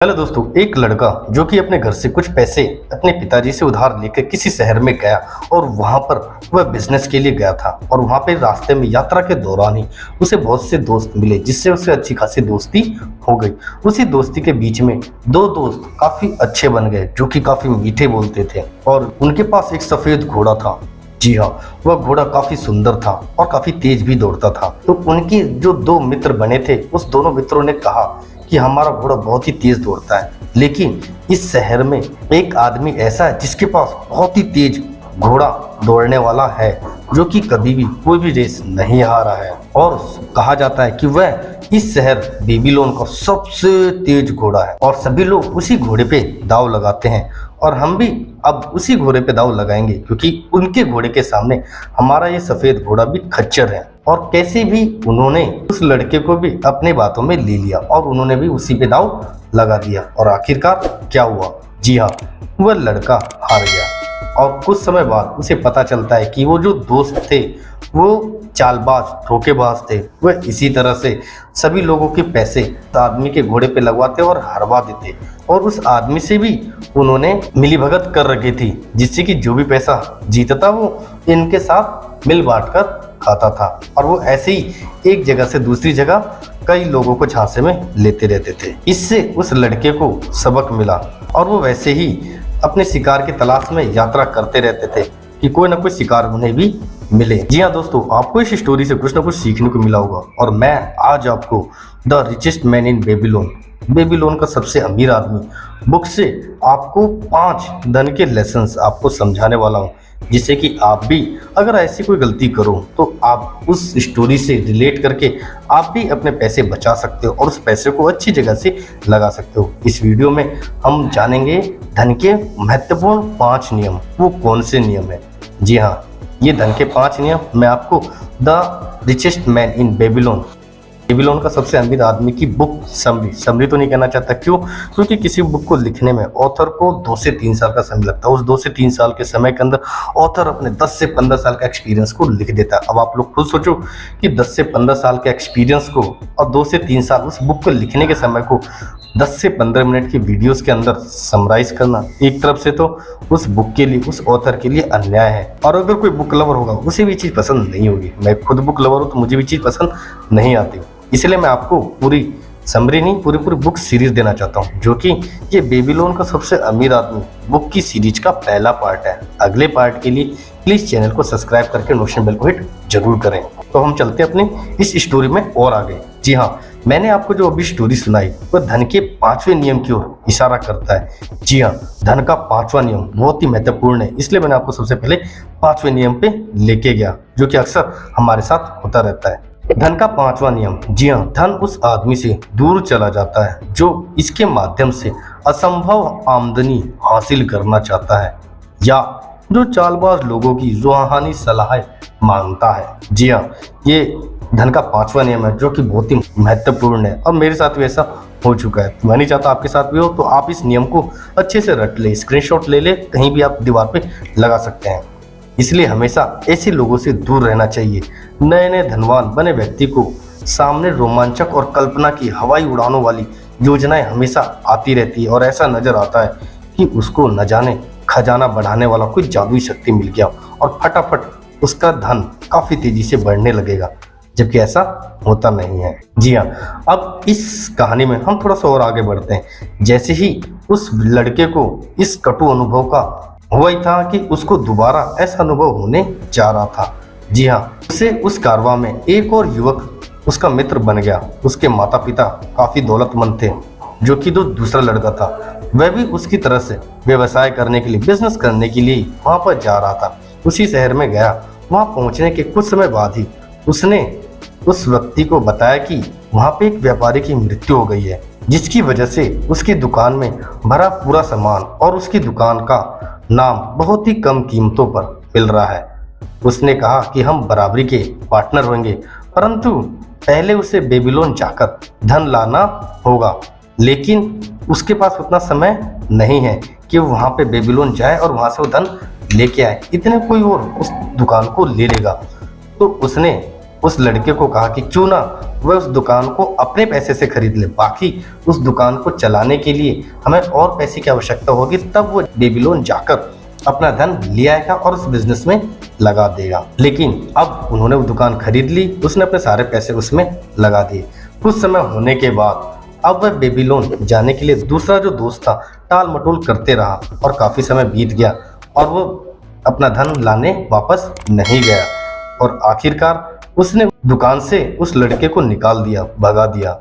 Hello दोस्तों, एक लड़का जो कि अपने घर से कुछ पैसे अपने पिताजी से उधार लेकर किसी शहर में गया और वहां पर वह बिजनेस के लिए गया था। और वहां पे रास्ते में यात्रा के दौरान ही उसे बहुत से दोस्त मिले जिससे उसे अच्छी खासी दोस्ती हो गई। उसी दोस्ती के बीच में दो दोस्त काफी अच्छे बन गए जो कि काफी मीठे बोलते थे और उनके पास एक सफेद घोड़ा था। जी हाँ, वह घोड़ा काफी सुंदर था और काफी तेज भी दौड़ता था। तो उनके जो दो मित्र बने थे उस दोनों मित्रों ने कहा कि हमारा घोड़ा बहुत ही तेज दौड़ता है, लेकिन इस शहर में एक आदमी ऐसा है जिसके पास बहुत ही तेज घोड़ा दौड़ने वाला है जो कि कभी भी कोई भी रेस नहीं हारा है। और कहा जाता है कि वह इस शहर बेबीलोन का सबसे तेज घोड़ा है और सभी लोग उसी घोड़े पे दाव लगाते हैं। और हम भी अब उसी घोड़े पे दाव लगाएंगे क्योंकि उनके घोड़े के सामने हमारा ये सफेद घोड़ा भी खच्चर है। और कैसे भी उन्होंने उस लड़के को भी अपने बातों में ले लिया और उन्होंने भी उसी पे दाव लगा दिया। और आखिरकार क्या हुआ? जी हाँ, वह लड़का हार गया। और कुछ समय बाद उसे पता चलता है कि वो जो दोस्त थे वो चालबाज धोखेबाज थे। वह इसी तरह से सभी लोगों के पैसे आदमी के घोड़े पे लगवाते और हरवा देते और उस आदमी से भी उन्होंने मिलीभगत कर रखी थी जिससे कि जो भी पैसा जीतता वो इनके साथ मिल बांट कर खाता था। और वो ऐसे ही एक जगह से दूसरी जगह कई लोगों को झांसे में लेते रहते थे। इससे उस लड़के को सबक मिला और वो वैसे ही अपने शिकार की तलाश में यात्रा करते रहते थे कि कोई ना कोई शिकार उन्हें भी मिले। जी हाँ दोस्तों, आपको इस स्टोरी से कुछ ना कुछ सीखने को मिला होगा। और मैं आज आपको the richest man in Babylon का सबसे अमीर आदमी बुक से आपको 5 धन के लेसन्स आपको समझाने वाला हूँ, जिससे कि आप भी अगर ऐसी कोई गलती करो तो आप उस स्टोरी से रिलेट करके आप भी अपने पैसे बचा सकते हो और उस पैसे को अच्छी जगह से लगा सकते हो। इस वीडियो में हम जानेंगे धन के महत्वपूर्ण 5 नियम। वो कौन से नियम है? जी हाँ, ये धन के 5 नियम मैं आपको the richest man in Babylon का सबसे अमीर आदमी की बुक समरी तो नहीं कहना चाहता। क्यों? क्योंकि किसी बुक को लिखने में ऑथर को 2 से 3 साल का समय लगता है। उस 2 से 3 साल के समय के अंदर ऑथर अपने 10 से 15 साल का एक्सपीरियंस को लिख देता है। अब आप लोग खुद सोचो कि 10 से 15 साल के एक्सपीरियंस को और 2 से 3 साल उस बुक को लिखने के समय को 10 से 15 मिनट की वीडियोस के अंदर समराइज करना, एक तरफ से तो उस बुक के लिए, उस ऑथर के लिए अन्याय है। और अगर कोई बुक लवर होगा उसे भी चीज़ पसंद नहीं होगी। मैं खुद बुक लवर हूँ तो मुझे भी चीज़ पसंद नहीं आती। इसलिए मैं आपको पूरी समरी नहीं, पूरी बुक सीरीज देना चाहता हूँ, जो कि ये बेबीलोन का सबसे अमीर आदमी बुक की सीरीज का पहला पार्ट है। अगले पार्ट के लिए प्लीज चैनल को सब्सक्राइब करके नोटिफिकेशन बेल को हिट जरूर करें। तो हम चलते हैं अपनी इस स्टोरी में और आगे। जी हाँ, मैंने आपको जो अभी स्टोरी सुनाई वह धन के 5वें नियम की ओर इशारा करता है। जी हाँ, धन का 5वां नियम बहुत ही महत्वपूर्ण है, इसलिए मैंने आपको सबसे पहले 5वें नियम पे लेके गया, जो कि अक्सर हमारे साथ होता रहता है। धन का 5वां नियम। जी हाँ, धन उस आदमी से दूर चला जाता है जो इसके माध्यम से असंभव आमदनी हासिल करना चाहता है या जो चालबाज लोगों की रूहानी सलाह मांगता है। जी हाँ, ये धन का 5वां नियम है जो कि बहुत ही महत्वपूर्ण है और मेरे साथ भी ऐसा हो चुका है। मैं नहीं चाहता आपके साथ भी हो, तो आप इस नियम को अच्छे से रट ले, स्क्रीनशॉट ले ले, कहीं भी आप दीवार पे लगा सकते हैं। इसलिए हमेशा ऐसे लोगों से दूर रहना चाहिए। नए नए धनवान बने व्यक्ति को सामने रोमांचक और कल्पना की हवाई उड़ानों वाली योजनाएं हमेशा आती रहती है और ऐसा नजर आता है कि उसको न जाने खजाना बढ़ाने वाला कोई जादुई शक्ति मिल गया और फटाफट उसका धन काफी तेजी से बढ़ने लगेगा, जबकि ऐसा होता नहीं है। जी हाँ, अब इस कहानी में हम थोड़ा सा और आगे बढ़ते हैं। जैसे ही उस लड़के को इस कटु अनुभव का हुआ ही था कि उसको दोबारा ऐसा अनुभव होने जा रहा था। जी हाँ, उसे उस कारवां में एक और युवक उसका मित्र बन गया। उसके माता पिता काफी दौलतमंद थे, जो कि दूसरा लड़का था वह भी उसकी तरह से व्यवसाय करने के लिए, बिजनेस करने के लिए वहां पर जा रहा था। उसी शहर में गया। वहां पहुंचने के कुछ समय बाद ही उसने उस व्यक्ति को बताया कि वहां पे एक व्यापारी की मृत्यु हो गई है, जिसकी वजह से उसकी दुकान में भरा पूरा सामान और उसकी दुकान का नाम बहुत ही कम कीमतों पर मिल रहा है। उसने कहा कि हम बराबरी के पार्टनर होंगे, परंतु पहले उसे बेबीलोन जाकर धन लाना होगा, लेकिन उसके पास उतना समय नहीं है कि वो वहाँ पे बेबीलोन जाए और वहाँ से वो धन लेके आए। इतने कोई और उस दुकान को ले लेगा। तो उसने उस लड़के को कहा कि क्यों ना वह उस दुकान को अपने पैसे से खरीद ले, बाकी उस दुकान को चलाने के लिए हमें और पैसे की आवश्यकता होगी, तब वो बेबीलोन जाकर अपना धन ले आएगा और उस बिजनेस में लगा देगा। लेकिन अब उन्होंने वो दुकान खरीद ली, उसने अपने सारे पैसे उसमें लगा दिए। कुछ समय होने के बाद अब वह बेबीलोन जाने के लिए दूसरा जो दोस्त था टाल मटोल करते रहा और काफी समय बीत गया और वो अपना धन लाने वापस नहीं गया और आखिरकार उसने दुकान से उस लड़के को निकाल दिया, भगा दिया।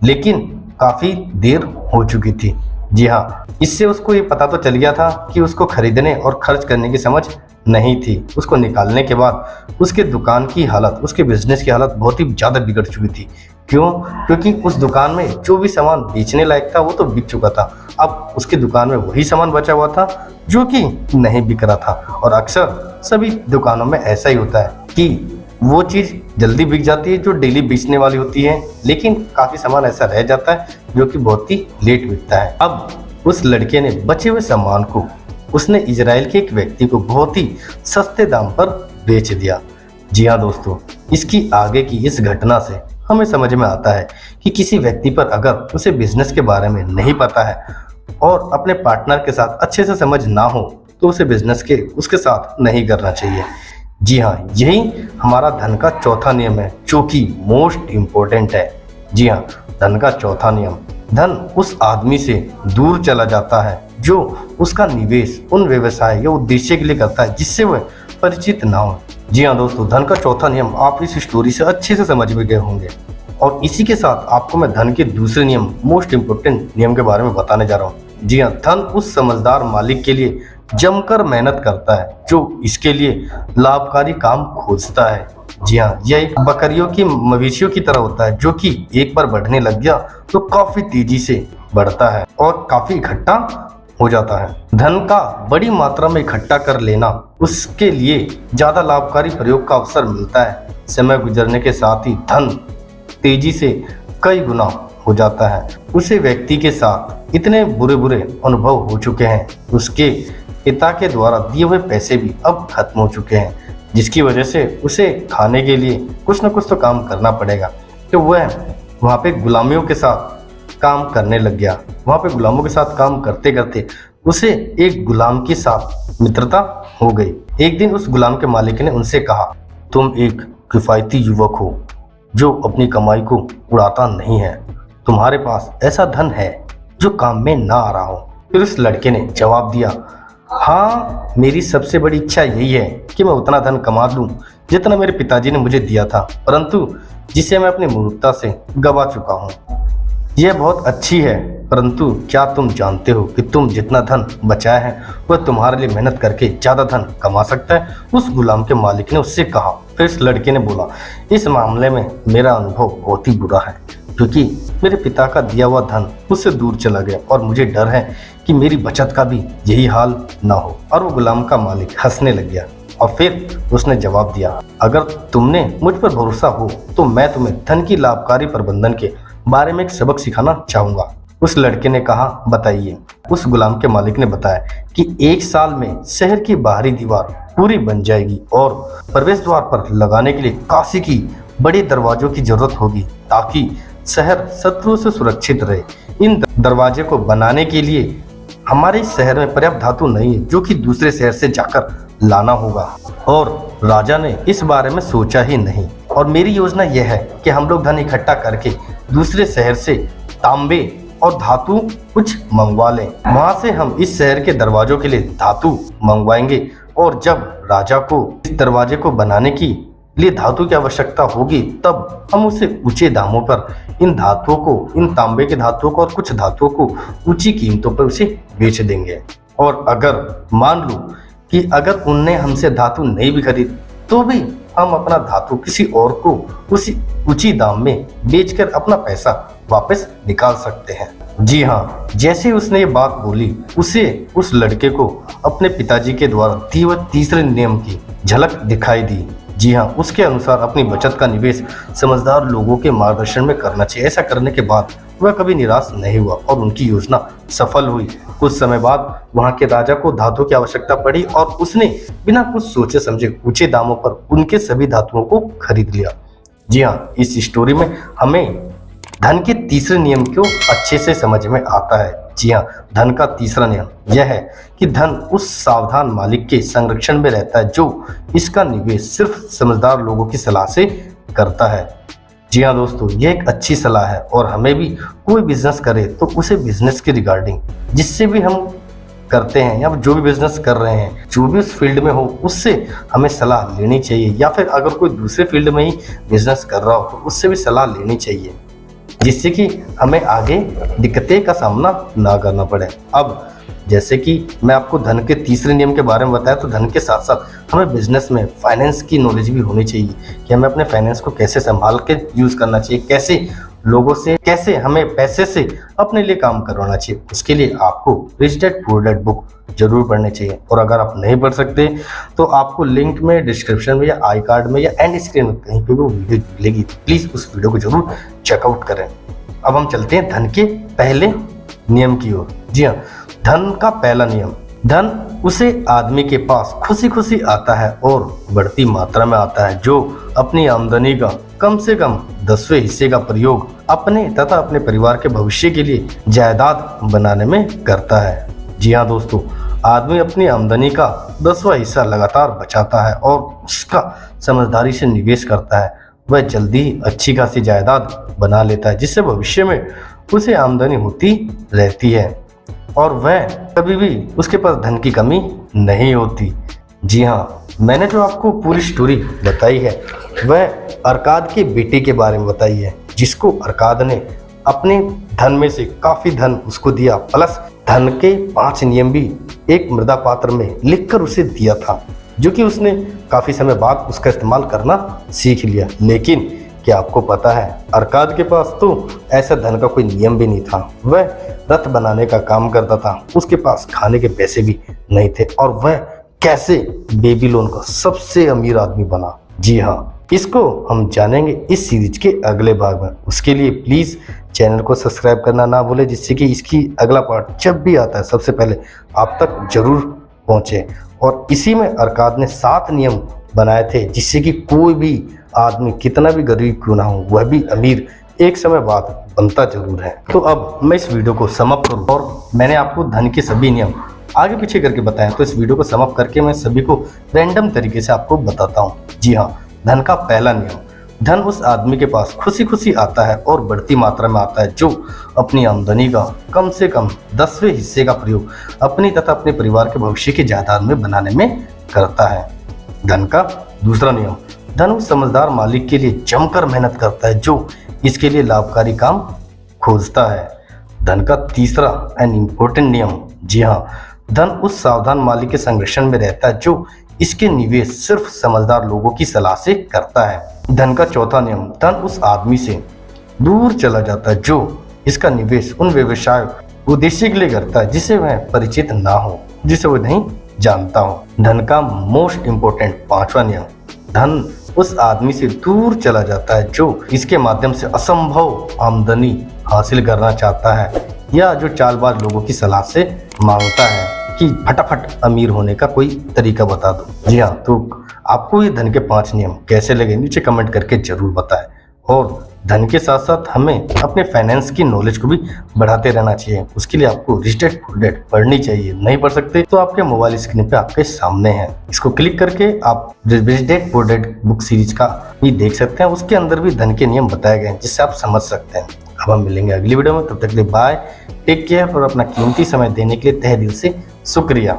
लेकिन काफी देर हो चुकी थी। जी हाँ, इससे उसको ये पता तो चल गया था कि उसको खरीदने और खर्च करने की समझ नहीं थी। उसको निकालने के बाद उसके दुकान की हालत, उसके बिजनेस की हालत बहुत ही ज़्यादा बिगड़ चुकी थी। क्यों? क्योंकि उस दुकान में जो भी सामान बेचने लायक था वो तो बिक चुका था। अब उसकी दुकान में वही सामान बचा हुआ था जो कि नहीं बिक रहा था। और अक्सर सभी दुकानों में ऐसा ही होता है कि वो चीज़ जल्दी बिक जाती है जो डेली बेचने वाली होती है, लेकिन काफ़ी सामान ऐसा रह जाता है जो कि बहुत ही लेट बिकता है। अब उस लड़के ने बचे हुए सामान को उसने इजराइल के एक व्यक्ति को बहुत ही सस्ते दाम पर बेच दिया। जी हाँ दोस्तों, इसकी आगे की इस घटना से हमें समझ में आता है कि किसी व्यक्ति पर अगर उसे बिजनेस के बारे में नहीं पता है और अपने पार्टनर के साथ अच्छे से समझ ना हो तो उसे बिजनेस के उसके साथ नहीं करना चाहिए। जी हाँ, यही हमारा धन का चौथा नियम है जो कि मोस्ट इम्पोर्टेंट है। जी हाँ, धन का चौथा नियम, धन उस आदमी से दूर चला जाता है जो उसका निवेश उन व्यवसाय या उद्देश्य के लिए करता है जिससे वह परिचित ना हो। जी हाँ दोस्तों, धन का चौथा नियम आप इस स्टोरी से अच्छे से समझ में गए होंगे। और इसी के साथ आपको मैं धन के दूसरे नियम, मोस्ट इम्पोर्टेंट नियम के बारे में बताने जा रहा हूँ। जी हाँ, धन उस समझदार मालिक के लिए जमकर मेहनत करता है जो इसके लिए लाभकारी काम खोजता है। जी हाँ, यह एक बकरियों की, मवेशियों की तरह होता है जो कि एक बार बढ़ने लग गया तो काफी तेजी से बढ़ता है और काफी इकट्ठा हो जाता है। धन का बड़ी मात्रा में इकट्ठा कर लेना उसके लिए ज्यादा लाभकारी प्रयोग का अवसर मिलता है। समय गुजरने के साथ ही धन तेजी से कई गुना हो जाता है। उसे व्यक्ति के साथ इतने बुरे बुरे अनुभव हो चुके हैं, उसके पिता के द्वारा दिए हुए पैसे भी अब खत्म हो चुके हैं, जिसकी वजह से उसे खाने के लिए कुछ न कुछ तो काम करना पड़ेगा। तो वह वहाँ पे गुलामियों के साथ काम करने लग गया। वहाँ पे गुलामों के साथ काम करते करते उसे एक गुलाम के साथ मित्रता हो गई। एक दिन उस गुलाम के मालिक ने उनसे कहा, तुम एक किफायती युवक हो जो अपनी कमाई को उड़ाता नहीं है, तुम्हारे पास ऐसा धन है जो काम में ना आ रहा हो। फिर उस लड़के ने जवाब दिया, हाँ, मेरी सबसे बड़ी इच्छा यही है कि मैं उतना धन कमा लूं जितना मेरे पिताजी ने मुझे दिया था, परंतु जिसे मैं अपनी मूर्खता से गवा चुका हूँ। यह बहुत अच्छी है, परंतु क्या तुम जानते हो कि तुम जितना धन बचाया है वह तुम्हारे लिए मेहनत करके ज्यादा धन कमा सकता है? उस गुलाम के मालिक ने उससे कहा। फिर इस लड़के ने बोला, इस मामले में मेरा अनुभव बहुत ही बुरा है क्योंकि मेरे पिता का दिया हुआ धन मुझसे दूर चला गया और मुझे डर है कि मेरी बचत का भी यही हाल ना हो। और वो गुलाम का मालिक हंसने लग गया और फिर उसने जवाब दिया, अगर तुमने मुझ पर भरोसा हो तो मैं तुम्हें धन की लाभकारी प्रबंधन के बारे में एक सबक सिखाना चाहूंगा। उस लड़के ने कहा, बताइए। उस गुलाम के मालिक ने बताया कि 1 साल में शहर की बाहरी दीवार पूरी बन जाएगी और प्रवेश द्वार पर लगाने के लिए कांसे की बड़े दरवाजों की जरूरत होगी ताकि शहर शत्रुओं से सुरक्षित रहे। इन दरवाजे को बनाने के लिए हमारे शहर में पर्याप्त धातु नहीं है जो कि दूसरे शहर से जाकर लाना होगा। और राजा ने इस बारे में सोचा ही नहीं और मेरी योजना यह है कि हम लोग धन इकट्ठा करके दूसरे शहर से तांबे और धातु कुछ मंगवा लें। वहां से हम इस शहर के दरवाजों के लिए धातु मंगवाएंगे और जब राजा को इस दरवाजे को बनाने की लिए धातु की आवश्यकता होगी तब हम उसे ऊंचे दामों पर इन धातुओं को, इन तांबे के धातुओं को और कुछ धातुओं को ऊंची कीमतों पर उसे बेच देंगे। और अगर मान लो कि अगर उनने हमसे धातु नहीं भी खरीद तो भी हम अपना धातु किसी और को उसी ऊंची दाम में बेचकर अपना पैसा वापस निकाल सकते हैं। जी हाँ, जैसे उसने ये बात बोली उसे उस लड़के को अपने पिताजी के द्वारा दिए हुए तीसरे नियम की झलक दिखाई दी। जी हाँ, उसके अनुसार अपनी बचत का निवेश समझदार लोगों के मार्गदर्शन में करना चाहिए। ऐसा करने के बाद वह कभी निराश नहीं हुआ और उनकी योजना सफल हुई। कुछ समय बाद वहां के राजा को धातु की आवश्यकता पड़ी और उसने बिना कुछ सोचे समझे ऊंचे दामों पर उनके सभी धातुओं को खरीद लिया। जी हाँ, इस स्टोरी में हमें धन के तीसरे नियम को अच्छे से समझ में आता है। जी हाँ, धन का तीसरा नियम यह है कि धन उस सावधान मालिक के संरक्षण में रहता है जो इसका निवेश सिर्फ समझदार लोगों की सलाह से करता है। जी हाँ दोस्तों, ये एक अच्छी सलाह है और हमें भी कोई बिजनेस करे तो उसे बिजनेस के रिगार्डिंग जिससे भी हम करते हैं या जो भी बिजनेस कर रहे हैं, जो भी उस फील्ड में हो, उससे हमें सलाह लेनी चाहिए, या फिर अगर कोई दूसरे फील्ड में ही बिजनेस कर रहा हो तो उससे भी सलाह लेनी चाहिए, जिससे कि हमें आगे दिक्कतें का सामना ना करना पड़े। अब जैसे कि मैं आपको धन के तीसरे नियम के बारे में बताया, तो धन के साथ साथ हमें बिजनेस में फाइनेंस की नॉलेज भी होनी चाहिए कि हमें अपने फाइनेंस को कैसे संभाल के यूज करना चाहिए, कैसे लोगों से, कैसे हमें पैसे से अपने लिए काम करवाना चाहिए। उसके लिए आपको rich dad poor dad book जरूर पढ़नी चाहिए, और अगर आप नहीं पढ़ सकते तो आपको लिंक में, डिस्क्रिप्शन में या आई कार्ड में या एंड स्क्रीन में कहीं पे भी वो वीडियो मिलेगी, प्लीज उस वीडियो को जरूर चेकआउट करें। अब हम चलते हैं धन के पहले नियम की ओर। जी हाँ, धन का पहला नियम, धन उसे आदमी के पास खुशी खुशी आता है और बढ़ती मात्रा में आता है जो अपनी आमदनी का कम से कम 10वें हिस्से का प्रयोग अपने तथा अपने परिवार के भविष्य के लिए जायदाद बनाने में करता है। जी हाँ दोस्तों, आदमी अपनी आमदनी का 10वां हिस्सा लगातार बचाता है और उसका समझदारी से निवेश करता है। वह जल्दी ही अच्छी खासी जायदाद बना लेता है, जिससे भविष्य में उसे आमदनी होती रहती है और वह कभी भी उसके पास धन की कमी नहीं होती। जी हाँ, मैंने जो आपको पूरी स्टोरी बताई है वह अरकाद के बेटे के बारे में बताई है, जिसको अरकाद ने अपने धन में से काफी धन उसको दिया, प्लस धन के 5 नियम भी एक मृदा पात्र में लिखकर उसे दिया था, जो कि उसने काफी समय बाद उसका इस्तेमाल करना सीख लिया। लेकिन क्या आपको पता है, अरकाद के पास तो ऐसा धन का कोई नियम भी नहीं था। वह रथ बनाने का काम करता था, उसके पास खाने के पैसे भी नहीं थे, और वह कैसे बेबीलोन का सबसे अमीर आदमी बना। जी हाँ, इसको हम जानेंगे इस सीरीज के अगले भाग में। उसके लिए प्लीज चैनल को सब्सक्राइब करना ना भूले, जिससे कि इसकी अगला पार्ट जब भी आता है सबसे पहले आप तक जरूर पहुंचे। और इसी में अरकाद ने 7 नियम बनाए थे, जिससे कि कोई भी आदमी कितना भी गरीब क्यों ना हो, वह भी अमीर एक समय बाद बनता जरूर है। तो अब मैं इस वीडियो को समाप्त करूँ, और मैंने आपको धन के सभी नियम आगे पीछे करके बताया, तो इस वीडियो को समाप्त करके मैं सभी को रैंडम तरीके से आपको बताता हूँ। जी हाँ, धन का पहला नियम, धन उस आदमी के पास खुशी खुशी आता है और बढ़ती मात्रा में आता है जो अपनी आमदनी का कम से कम 10वें हिस्से का प्रयोग अपनी तथा अपने परिवार के भविष्य की जायदाद में बनाने में करता है। धन का दूसरा नियम, धन उस समझदार मालिक के लिए जमकर मेहनत करता है जो इसके लिए लाभकारी काम खोजता है। धन का तीसरा एंड इम्पोर्टेंट नियम, जी हाँ, धन उस सावधान मालिक के संरक्षण में रहता है जो इसके निवेश सिर्फ समझदार लोगों की सलाह से करता है। धन का चौथा नियम, धन उस आदमी से दूर चला जाता है जो इसका निवेश उन व्यवसाय उद्देश्य के लिए करता है जिसे वह परिचित ना हो, जिसे वह नहीं जानता हो। धन का मोस्ट इम्पोर्टेंट 5वां नियम, धन उस आदमी से दूर चला जाता है जो इसके माध्यम से असंभव आमदनी हासिल करना चाहता है, या जो चालबाज लोगों की सलाह से मांगता है कि फटाफट अमीर होने का कोई तरीका बता दो। जी हाँ, तो आपको ये धन के 5 नियम कैसे लगे नीचे कमेंट करके जरूर बताएं। और धन के साथ साथ हमें अपने फाइनेंस की नॉलेज को भी बढ़ाते रहना चाहिए। उसके लिए आपको रिच डैड पुअर डैड पढ़नी चाहिए। नहीं पढ़ सकते तो आपके मोबाइल स्क्रीन पे आपके सामने है, इसको क्लिक करके आप rich dad poor dad book series का भी देख सकते हैं। उसके अंदर भी धन के नियम बताए गए हैं जिससे आप समझ सकते हैं। अब हम मिलेंगे अगली वीडियो में, तब तक के लिए बाय, टेक केयर, और अपना कीमती समय देने के लिए तहे दिल से शुक्रिया।